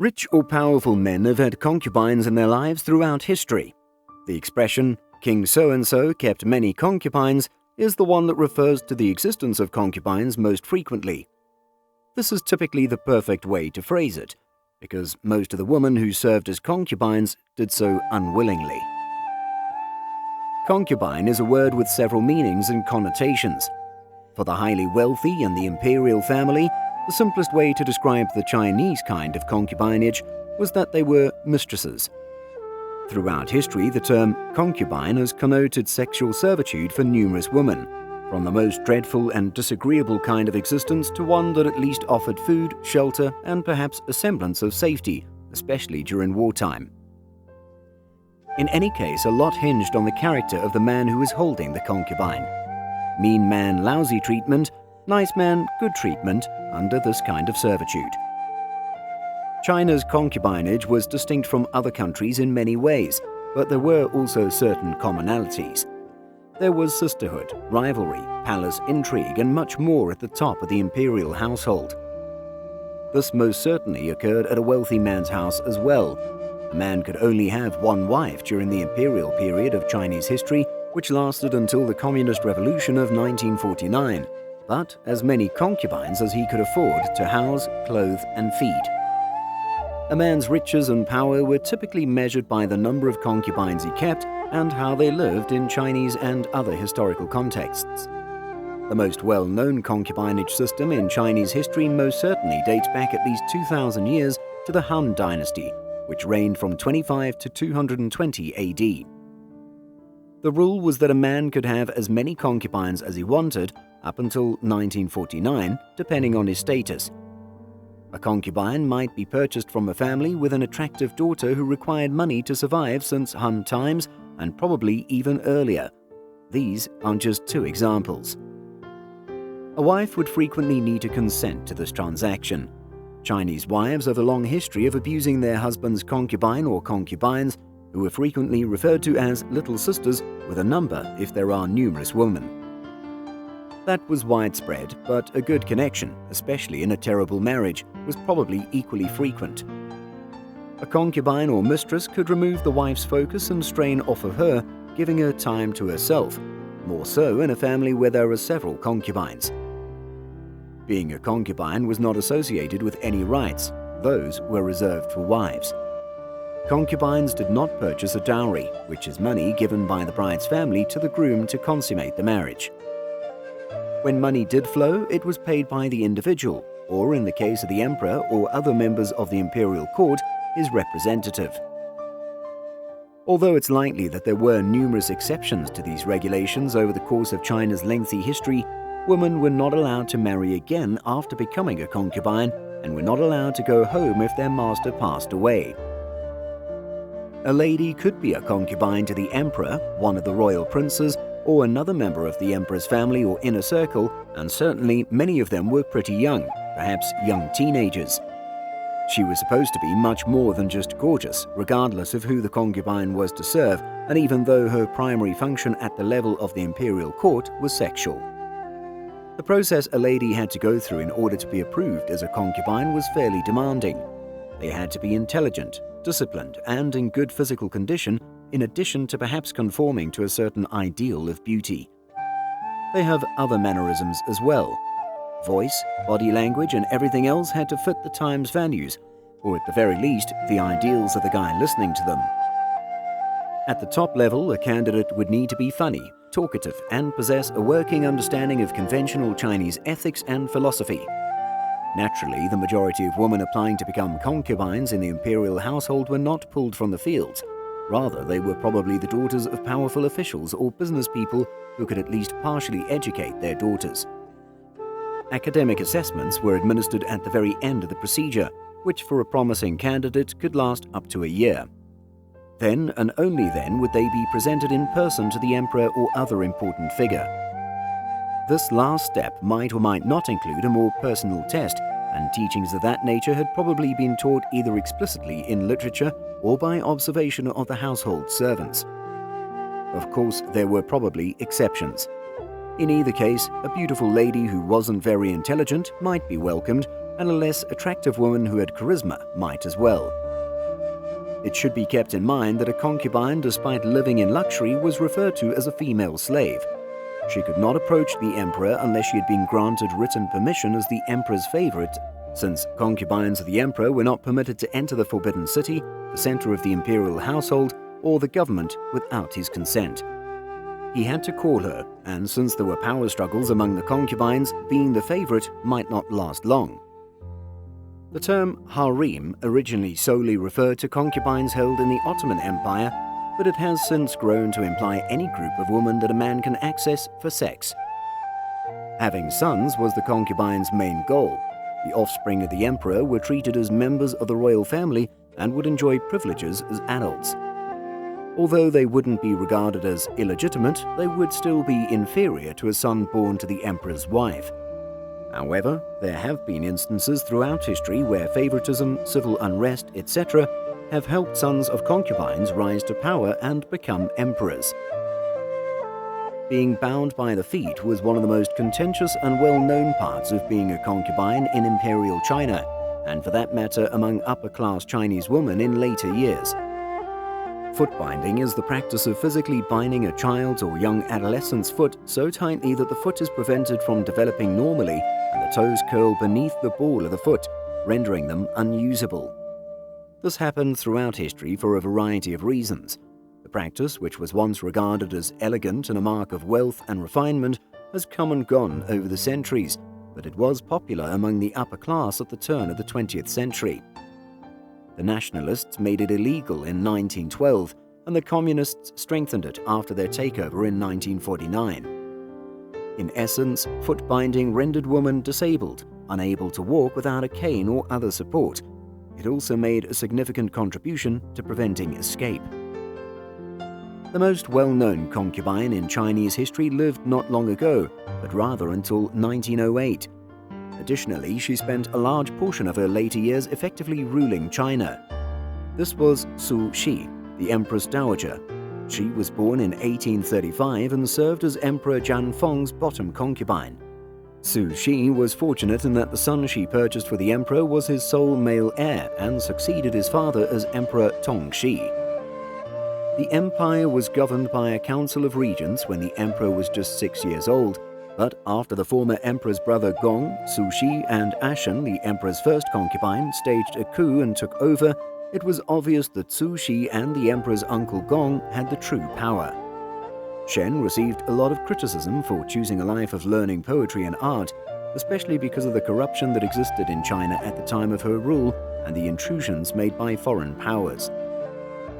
Rich or powerful men have had concubines in their lives throughout history. The expression, King so-and-so kept many concubines, is the one that refers to the existence of concubines most frequently. This is typically the perfect way to phrase it, because most of the women who served as concubines did so unwillingly. Concubine is a word with several meanings and connotations. For the highly wealthy and the imperial family, the simplest way to describe the Chinese kind of concubinage was that they were mistresses. Throughout history, the term concubine has connoted sexual servitude for numerous women, from the most dreadful and disagreeable kind of existence to one that at least offered food, shelter, and perhaps a semblance of safety, especially during wartime. In any case, a lot hinged on the character of the man who was holding the concubine. Mean man, lousy treatment; nice man, good treatment under this kind of servitude. China's concubinage was distinct from other countries in many ways, but there were also certain commonalities. There was sisterhood, rivalry, palace intrigue, and much more at the top of the imperial household. This most certainly occurred at a wealthy man's house as well. A man could only have one wife during the imperial period of Chinese history, which lasted until the Communist Revolution of 1949, but as many concubines as he could afford to house, clothe, and feed. A man's riches and power were typically measured by the number of concubines he kept and how they lived in Chinese and other historical contexts. The most well-known concubinage system in Chinese history most certainly dates back at least 2,000 years to the Han Dynasty, which reigned from 25 to 220 AD. The rule was that a man could have as many concubines as he wanted up until 1949, depending on his status. A concubine might be purchased from a family with an attractive daughter who required money to survive since Han times, and probably even earlier. These are just two examples. A wife would frequently need to consent to this transaction. Chinese wives have a long history of abusing their husband's concubine or concubines, who are frequently referred to as little sisters with a number if there are numerous women. That was widespread, but a good connection, especially in a terrible marriage, was probably equally frequent. A concubine or mistress could remove the wife's focus and strain off of her, giving her time to herself, more so in a family where there are several concubines. Being a concubine was not associated with any rights; those were reserved for wives. Concubines did not purchase a dowry, which is money given by the bride's family to the groom to consummate the marriage. When money did flow, it was paid by the individual, or in the case of the emperor or other members of the imperial court, his representative. Although it's likely that there were numerous exceptions to these regulations over the course of China's lengthy history, women were not allowed to marry again after becoming a concubine and were not allowed to go home if their master passed away. A lady could be a concubine to the emperor, one of the royal princes, or another member of the emperor's family or inner circle, and certainly many of them were pretty young, perhaps young teenagers. She was supposed to be much more than just gorgeous, regardless of who the concubine was to serve, and even though her primary function at the level of the imperial court was sexual. The process a lady had to go through in order to be approved as a concubine was fairly demanding. They had to be intelligent, disciplined, and in good physical condition, in addition to perhaps conforming to a certain ideal of beauty. They have other mannerisms as well. Voice, body language, and everything else had to fit the time's values, or at the very least, the ideals of the guy listening to them. At the top level, a candidate would need to be funny, talkative, and possess a working understanding of conventional Chinese ethics and philosophy. Naturally, the majority of women applying to become concubines in the imperial household were not pulled from the fields. Rather, they were probably the daughters of powerful officials or business people who could at least partially educate their daughters. Academic assessments were administered at the very end of the procedure, which for a promising candidate could last up to a year. Then and only then would they be presented in person to the emperor or other important figure. This last step might or might not include a more personal test, and teachings of that nature had probably been taught either explicitly in literature or by observation of the household servants. Of course, there were probably exceptions. In either case, a beautiful lady who wasn't very intelligent might be welcomed, and a less attractive woman who had charisma might as well. It should be kept in mind that a concubine, despite living in luxury, was referred to as a female slave. She could not approach the emperor unless she had been granted written permission as the emperor's favorite, since concubines of the emperor were not permitted to enter the Forbidden City, the center of the imperial household, or the government without his consent. He had to call her, and since there were power struggles among the concubines, being the favorite might not last long. The term harem originally solely referred to concubines held in the Ottoman Empire, but it has since grown to imply any group of women that a man can access for sex. Having sons was the concubine's main goal. The offspring of the emperor were treated as members of the royal family and would enjoy privileges as adults. Although they wouldn't be regarded as illegitimate, they would still be inferior to a son born to the emperor's wife. However, there have been instances throughout history where favoritism, civil unrest, etc. have helped sons of concubines rise to power and become emperors. Being bound by the feet was one of the most contentious and well-known parts of being a concubine in Imperial China, and for that matter among upper-class Chinese women in later years. Foot binding is the practice of physically binding a child's or young adolescent's foot so tightly that the foot is prevented from developing normally and the toes curl beneath the ball of the foot, rendering them unusable. This happened throughout history for a variety of reasons. The practice, which was once regarded as elegant and a mark of wealth and refinement, has come and gone over the centuries, but it was popular among the upper class at the turn of the 20th century. The nationalists made it illegal in 1912, and the communists strengthened it after their takeover in 1949. In essence, foot binding rendered women disabled, unable to walk without a cane or other support. It also made a significant contribution to preventing escape. The most well-known concubine in Chinese history lived not long ago, but rather until 1908. Additionally, she spent a large portion of her later years effectively ruling China. This was Sushi, the Empress Dowager. She was born in 1835 and served as Emperor Jianfeng's bottom concubine. Sushi was fortunate in that the son she purchased for the emperor was his sole male heir and succeeded his father as Emperor Tongxi. The empire was governed by a council of regents when the emperor was just 6 years old, but after the former emperor's brother Gong, Sushi, and Ashen, the emperor's first concubine, staged a coup and took over, it was obvious that Sushi and the emperor's uncle Gong had the true power. Shen received a lot of criticism for choosing a life of learning poetry and art, especially because of the corruption that existed in China at the time of her rule and the intrusions made by foreign powers.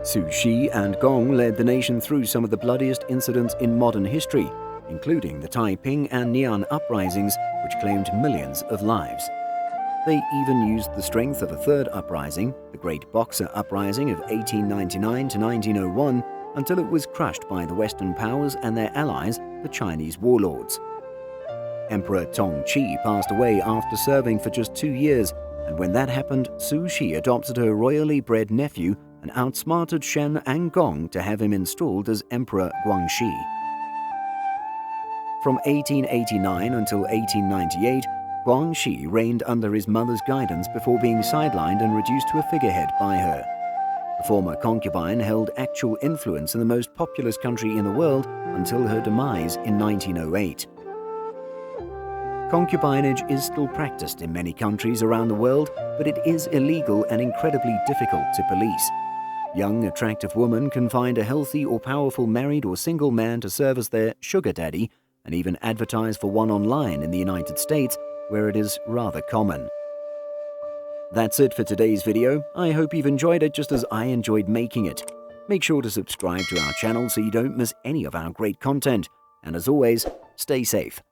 Sushi and Gong led the nation through some of the bloodiest incidents in modern history, including the Taiping and Nian uprisings, which claimed millions of lives. They even used the strength of a third uprising, the Great Boxer Uprising of 1899 to 1901, until it was crushed by the Western powers and their allies, the Chinese warlords. Emperor Tongxi passed away after serving for just 2 years, and when that happened, Sushi adopted her royally bred nephew and outsmarted Shen and Gong to have him installed as Emperor Guangxi. From 1889 until 1898, Guangxi reigned under his mother's guidance before being sidelined and reduced to a figurehead by her. The former concubine held actual influence in the most populous country in the world until her demise in 1908. Concubinage is still practiced in many countries around the world, but it is illegal and incredibly difficult to police. Young, attractive women can find a healthy or powerful married or single man to serve as their sugar daddy, and even advertise for one online in the United States, where it is rather common. That's it for today's video. I hope you've enjoyed it just as I enjoyed making it. Make sure to subscribe to our channel so you don't miss any of our great content. And as always, stay safe.